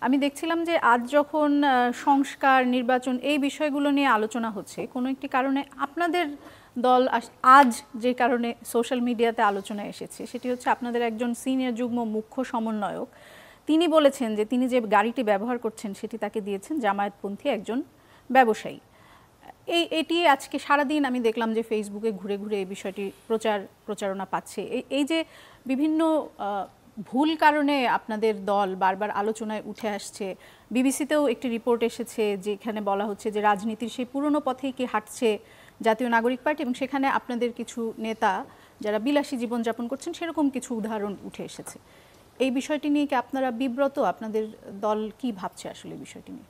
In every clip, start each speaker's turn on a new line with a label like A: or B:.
A: আমি দেখছিলাম যে আজ যখন সংস্কার নির্বাচন এই বিষয়গুলো নিয়ে আলোচনা হচ্ছে, কোনো একটি কারণে আপনাদের দল আজ যে কারণে সোশ্যাল মিডিয়াতে আলোচনায় এসেছে সেটি হচ্ছে আপনাদের একজন সিনিয়র যুগ্ম মুখ্য সমন্বয়ক তিনি বলেছেন যে তিনি যে গাড়িটি ব্যবহার করছেন সেটি তাকে দিয়েছেন জামায়াতপন্থী একজন ব্যবসায়ী। এটি আজকে সারাদিন আমি দেখলাম যে ফেসবুকে ঘুরে ঘুরে এই বিষয়টি প্রচারণা পাচ্ছে। এই যে বিভিন্ন ভুল কারণে আপনাদের দল বারবার আলোচনায় উঠে আসছে, বিবিসিতেও একটি রিপোর্ট এসেছে যেখানে বলা হচ্ছে যে রাজনীতির সেই পুরনো পথেই কি হাঁটছে জাতীয় নাগরিক পার্টি, এবং সেখানে আপনাদের কিছু নেতা যারা বিলাসী জীবনযাপন করছেন সেরকম কিছু উদাহরণ উঠে এসেছে। এই বিষয়টি নিয়ে কি আপনারা বিব্রত? আপনাদের দল কি ভাবছে আসলে এই বিষয়টি নিয়ে?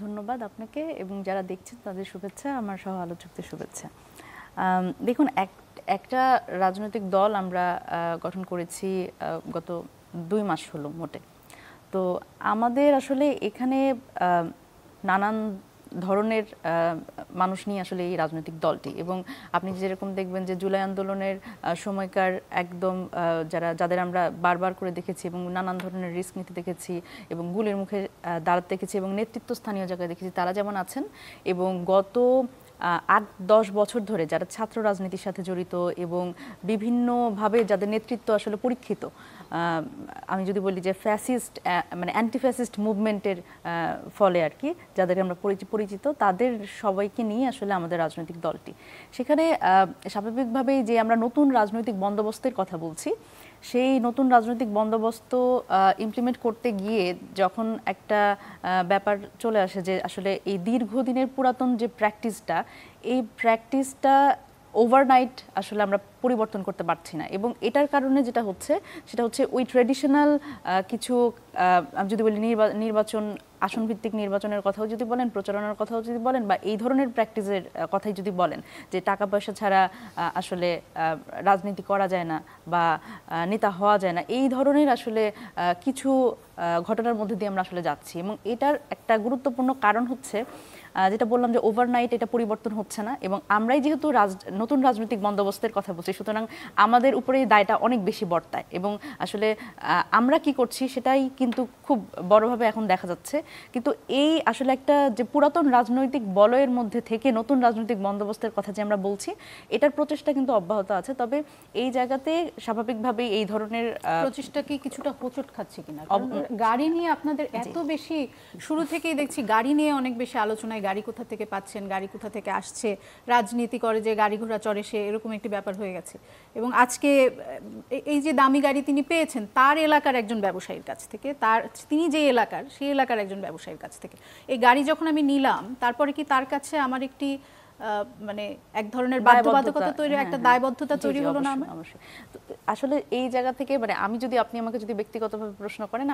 B: ধন্যবাদ আপনাকে এবং যারা দেখছেন তাদের শুভেচ্ছা, আমার সহ আলোচকদের শুভেচ্ছা। দেখুন, একটা রাজনৈতিক দল আমরা গঠন করেছি গত 2 মাস হলো মোটে। তো আমাদের আসলে এখানে নানান ধরনের মানুষ নিয়ে আসলে এই রাজনৈতিক দলটি, এবং আপনি যেরকম দেখবেন যে জুলাই আন্দোলনের সময়কার একদম যাদের আমরা বারবার করে দেখেছি এবং নানান ধরনের রিস্ক নিতে দেখেছি এবং গুলির মুখে দাঁড়াতে দেখেছি এবং নেতৃত্ব স্থানীয় জায়গায় দেখেছি, তারা যেমন আছেন, এবং গত 8-10 বছর ধরে যারা ছাত্র রাজনীতির সাথে জড়িত এবং বিভিন্নভাবে যাদের নেতৃত্ব আসলে পরীক্ষিত, আমি যদি বলি যে ফ্যাসিস্ট মানে অ্যান্টি ফ্যাসিস্ট মুভমেন্টের ফলে আর কি যাদেরকে আমরা পরিচিত, তাদের সবাইকে নিয়ে আসলে আমাদের রাজনৈতিক দলটি। সেখানে স্বাভাবিকভাবেই যে আমরা নতুন রাজনৈতিক বন্দোবস্তের কথা বলছি, সেই নতুন রাজনৈতিক বন্দোবস্ত ইমপ্লিমেন্ট করতে গিয়ে যখন একটা ব্যাপার চলে আসে যে আসলে এই দীর্ঘদিনের পুরাতন যে প্র্যাকটিসটা, এই প্র্যাকটিসটা ওভারনাইট আসলে আমরা পরিবর্তন করতে পারছি না, এবং এটার কারণে যেটা হচ্ছে সেটা হচ্ছে ওই ট্রেডিশনাল কিছু আমি যদি বলি নির্বাচন, আসনভিত্তিক নির্বাচনের কথাও যদি বলেন, প্রচারণার কথাও যদি বলেন, বা এই ধরনের প্র্যাকটিসের কথাই যদি বলেন যে টাকা পয়সা ছাড়া আসলে রাজনীতি করা যায় না বা নেতা হওয়া যায় না, এই ধরনের আসলে কিছু ঘটনার মধ্যে দিয়ে আমরা আসলে যাচ্ছি। এবং এটার একটা গুরুত্বপূর্ণ কারণ হচ্ছে যেটা বললাম যে ওভারনাইট এটা পরিবর্তন হচ্ছে না, এবং আমরাই যেহেতু নতুন রাজনৈতিক বন্দোবস্তের কথা বলছি, সুতরাং আমাদের উপরে দায়টা অনেক বেশি বর্তায়, এবং আসলে আমরা কি করছি সেটাই কিন্তু খুব বড়ভাবে এখন দেখা যাচ্ছে। কিন্তু এই আসলে একটা যে পুরাতন রাজনৈতিক বলয়ের মধ্যে থেকে নতুন রাজনৈতিক বন্দোবস্তের কথা যে আমরা বলছি, এটার প্রচেষ্টা কিন্তু অব্যাহত আছে। তবে এই জায়গাতে স্বাভাবিকভাবেই এই ধরনের
A: প্রচেষ্টা কি কিছুটা হোঁচট খাচ্ছে কিনা? গাড়ি নিয়ে আপনাদের এত বেশি, শুরু থেকেই দেখছি গাড়ি নিয়ে অনেক বেশি আলোচনায়, গাড়ি কোথা থেকে পাচ্ছেন, গাড়ি কোথা থেকে আসছে, রাজনীতি করে যে গাড়ি ঘোড়া চড়ে সে, এরকম একটি ব্যাপার হয়ে গেছে। এবং আজকে এই যে দামি গাড়ি তিনি পেয়েছেন তার এলাকার একজন ব্যবসায়ীর কাছ থেকে, তিনি যে এলাকার সেই এলাকার একজন ব্যবসায়ীর কাছ থেকে। এই গাড়ি যখন আমি নিলাম, তারপরে কি তার কাছে আমার একটি মানে এক ধরনের বাধ্যবাধকতা তৈরি, একটা দায়বদ্ধতা তৈরি হলো না?
B: অবশ্যই। আসলে এই জায়গা থেকে মানে আপনি আমাকে যদি ব্যক্তিগতভাবে প্রশ্ন করেন,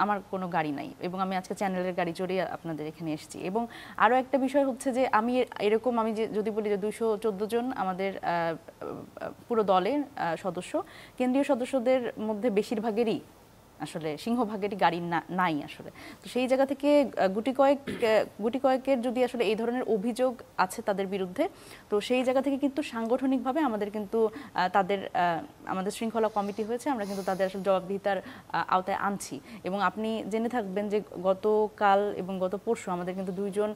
B: আমার কোনো গাড়ি নাই, এবং আমি আজকে চ্যানেলের গাড়ি চড়ে আপনাদের এখানে এসেছি। এবং আরও একটা বিষয় হচ্ছে যে আমি যদি বলি যে 214 জন আমাদের পুরো দলের সদস্য, কেন্দ্রীয় সদস্যদের মধ্যে বেশিরভাগেরই আসলে সিংহভাগেরই গাড়ি নাই আসলে। তো সেই জায়গা থেকে গুটি কয়েকের যদি আসলে এই ধরনের অভিযোগ আছে তাদের বিরুদ্ধে, তো সেই জায়গা থেকে কিন্তু সাংগঠনিকভাবে আমাদের কিন্তু আমাদের শৃঙ্খলা কমিটি হয়েছে, আমরা কিন্তু তাদের আসলে জবাবদিহিতার আওতায় আনছি। এবং আপনি জেনে থাকবেন যে গতকাল এবং গত পরশু আমাদের কিন্তু 2 জন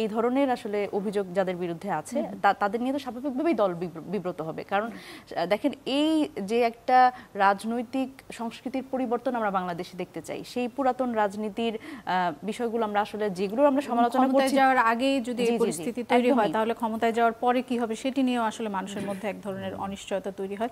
B: এই ধরনের আসলে অভিযোগ যাদের বিরুদ্ধে আছে, তাদের নিয়ে তো স্বাভাবিকভাবেই দল বিব্রত হবে। কারণ দেখেন, এই যে একটা রাজনৈতিক সংস্কৃতির পরিবর্তন আমরা বাংলাদেশে দেখতে চাই, সেই পুরাতন রাজনীতির বিষয়গুলো আমরা আসলে যেগুলো আমরা সমালোচনা করছি,
A: যাওয়ার আগে যদি এই পরিস্থিতি তৈরি হয় তাহলে ক্ষমতায় যাওয়ার পরে কি হবে সেটি নিয়েও আসলে মানুষের মধ্যে এক ধরনের অনিশ্চয়তা তৈরি হয়।